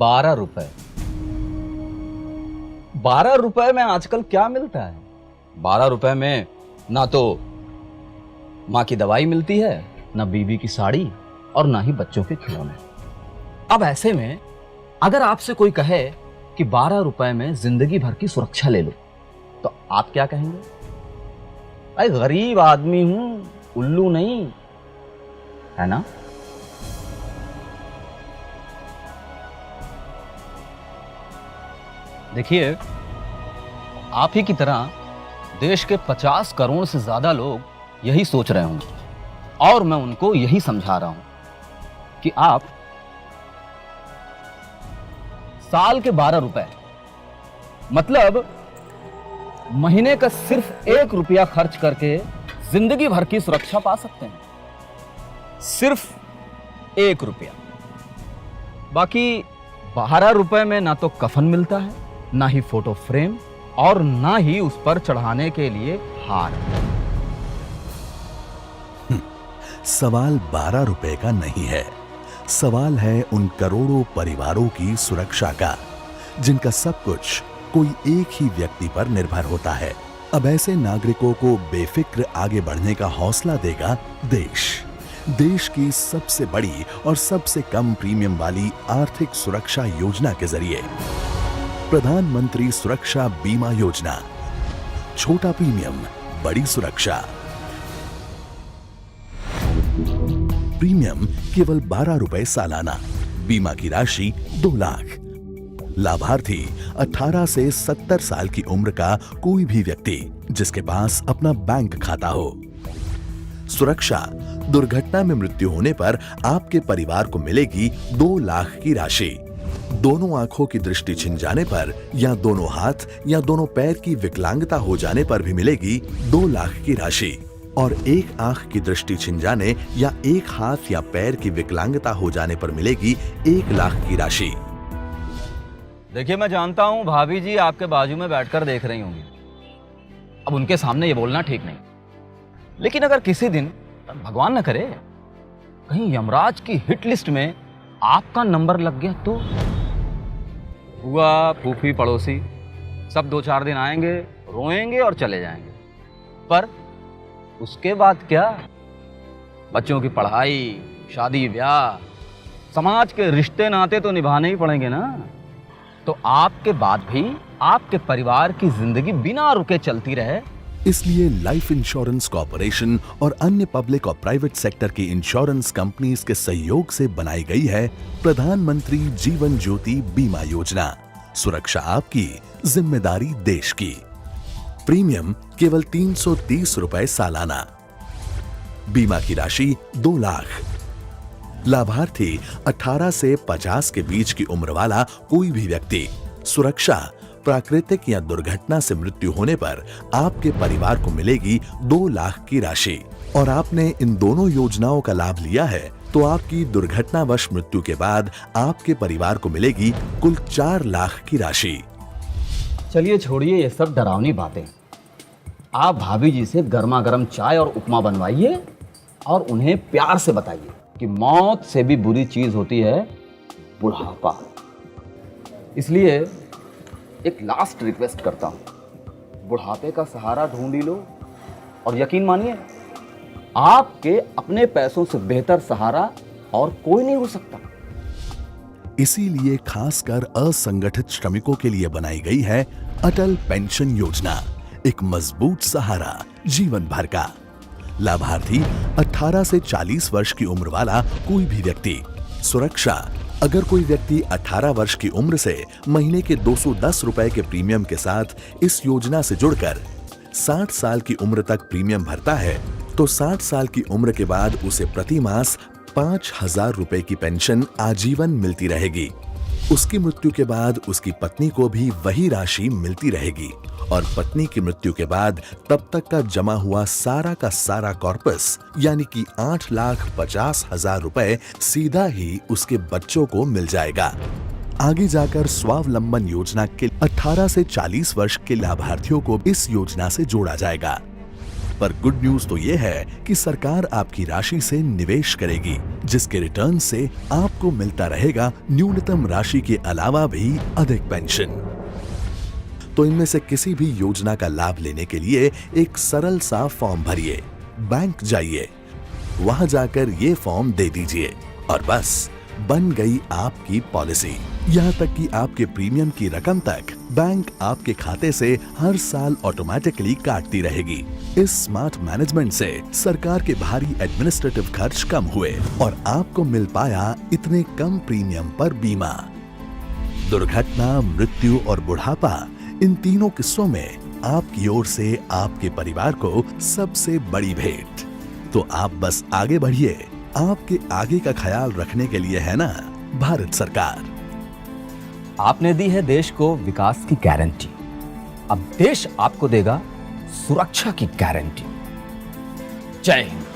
12 रुपए। 12 रुपए में आजकल क्या मिलता है? 12 रुपए में ना तो माँ की दवाई मिलती है, ना बीवी की साड़ी और ना ही बच्चों के खिलौने। अब ऐसे में अगर आपसे कोई कहे कि 12 रुपए में जिंदगी भर की सुरक्षा ले लो, तो आप क्या कहेंगे? अरे गरीब आदमी हूं, उल्लू नहीं, है ना? देखिए, आप ही की तरह देश के 50 करोड़ से ज्यादा लोग यही सोच रहे होंगे और मैं उनको यही समझा रहा हूं कि आप साल के 12 रुपए मतलब महीने का सिर्फ 1 रुपया खर्च करके जिंदगी भर की सुरक्षा पा सकते हैं। सिर्फ 1 रुपया। बाकी 12 रुपए में ना तो कफन मिलता है, ना ही फोटो फ्रेम और ना ही उस पर चढ़ाने के लिए हार। सवाल 12 रुपए का नहीं है, सवाल है उन करोड़ों परिवारों की सुरक्षा का जिनका सब कुछ कोई एक ही व्यक्ति पर निर्भर होता है। अब ऐसे नागरिकों को बेफिक्र आगे बढ़ने का हौसला देगा देश की सबसे बड़ी और सबसे कम प्रीमियम वाली आर्थिक सुरक्षा योजना के जरिए। प्रधानमंत्री सुरक्षा बीमा योजना, छोटा प्रीमियम, बड़ी सुरक्षा। प्रीमियम केवल 12 रुपए सालाना, बीमा की राशि 2 लाख। लाभार्थी 18 से 70 साल की उम्र का कोई भी व्यक्ति जिसके पास अपना बैंक खाता हो। सुरक्षा, दुर्घटना में मृत्यु होने पर आपके परिवार को मिलेगी 2 लाख की राशि। दोनों आंखों की दृष्टि छिन जाने पर या दोनों हाथ या दोनों पैर की विकलांगता हो जाने पर भी मिलेगी 2 लाख की राशि। और एक आंख की दृष्टि छिन जाने या एक हाथ या पैर की विकलांगता हो जाने पर मिलेगी 1 लाख की राशि। देखिए, मैं जानता हूं भाभी जी आपके बाजू में बैठकर देख रही होंगी। अब उनके सामने ये बोलना ठीक नहीं, लेकिन अगर किसी दिन भगवान न करे कहीं यमराज की हिट लिस्ट में आपका नंबर लग गया तो बुआ, फूफी, पड़ोसी सब 2-4 दिन आएंगे, रोएंगे और चले जाएंगे। पर उसके बाद क्या? बच्चों की पढ़ाई, शादी ब्याह, समाज के रिश्ते नाते तो निभाने ही पड़ेंगे ना। तो आपके बाद भी आपके परिवार की जिंदगी बिना रुके चलती रहे। इसलिए लाइफ इंश्योरेंस कॉर्पोरेशन और अन्य पब्लिक और प्राइवेट सेक्टर की इंश्योरेंस कंपनीज के सहयोग से बनाई गई है प्रधानमंत्री जीवन ज्योति बीमा योजना। सुरक्षा आपकी, जिम्मेदारी देश की। प्रीमियम केवल 330 रुपए सालाना, बीमा की राशि 2 लाख। लाभार्थी 18 से 50 के बीच की उम्र वाला कोई भी व्यक्ति। सुरक्षा, प्राकृतिक या दुर्घटना से मृत्यु होने पर आपके परिवार को मिलेगी 2 लाख की राशि। और आपने इन दोनों योजनाओं का लाभ लिया है तो आपकी दुर्घटनावश मृत्यु के बाद आपके परिवार को मिलेगी कुल 4 लाख की राशि। चलिए छोड़िए ये सब डरावनी बातें। आप भाभी जी से गर्मा गर्म चाय और उपमा बनवाइए और उन्हें प्यार से बताइए कि मौत से भी बुरी चीज होती है बुढ़ापा। इसलिए एक लास्ट रिक्वेस्ट करता हूं, बुढ़ापे का सहारा ढूंढ ही लो और यकीन मानिए आपके अपने पैसों से बेहतर सहारा और कोई नहीं हो सकता। इसीलिए खासकर असंगठित श्रमिकों के लिए बनाई गई है अटल पेंशन योजना, एक मजबूत सहारा जीवन भर का। लाभार्थी 18 से 40 वर्ष की उम्र वाला कोई भी व्यक्ति। सुरक्षा, अगर कोई व्यक्ति 18 वर्ष की उम्र से महीने के 210 रुपए के प्रीमियम के साथ इस योजना से जुड़कर 60 साल की उम्र तक प्रीमियम भरता है तो 60 साल की उम्र के बाद उसे प्रति मास 5,000 रुपए की पेंशन आजीवन मिलती रहेगी। उसकी मृत्यु के बाद उसकी पत्नी को भी वही राशि मिलती रहेगी और पत्नी की मृत्यु के बाद तब तक का जमा हुआ सारा का सारा कॉर्पस यानी कि 8,50,000 रुपए सीधा ही उसके बच्चों को मिल जाएगा। आगे जाकर स्वावलंबन योजना के 18 से 40 वर्ष के लाभार्थियों को इस योजना से जोड़ा जाएगा। पर गुड न्यूज तो ये है कि सरकार आपकी राशि से निवेश करेगी, जिसके रिटर्न से आपको मिलता रहेगा न्यूनतम राशि के अलावा भी अधिक पेंशन। तो इनमें से किसी भी योजना का लाभ लेने के लिए एक सरल सा फॉर्म भरिए, बैंक जाइए, वहां जाकर ये फॉर्म दे दीजिए और बस बन गई आपकी पॉलिसी। यहाँ तक कि आपके प्रीमियम की रकम तक बैंक आपके खाते से हर साल ऑटोमेटिकली काटती रहेगी। इस स्मार्ट मैनेजमेंट से सरकार के भारी एडमिनिस्ट्रेटिव खर्च कम हुए और आपको मिल पाया इतने कम प्रीमियम पर बीमा। दुर्घटना, मृत्यु और बुढ़ापा, इन तीनों किस्सों में आपकी ओर से आपके परिवार को सबसे बड़ी भेंट। तो आप बस आगे बढ़िए, आपके आगे का ख्याल रखने के लिए है ना भारत सरकार। आपने दी है देश को विकास की गारंटी, अब देश आपको देगा सुरक्षा की गारंटी। जय हिंद।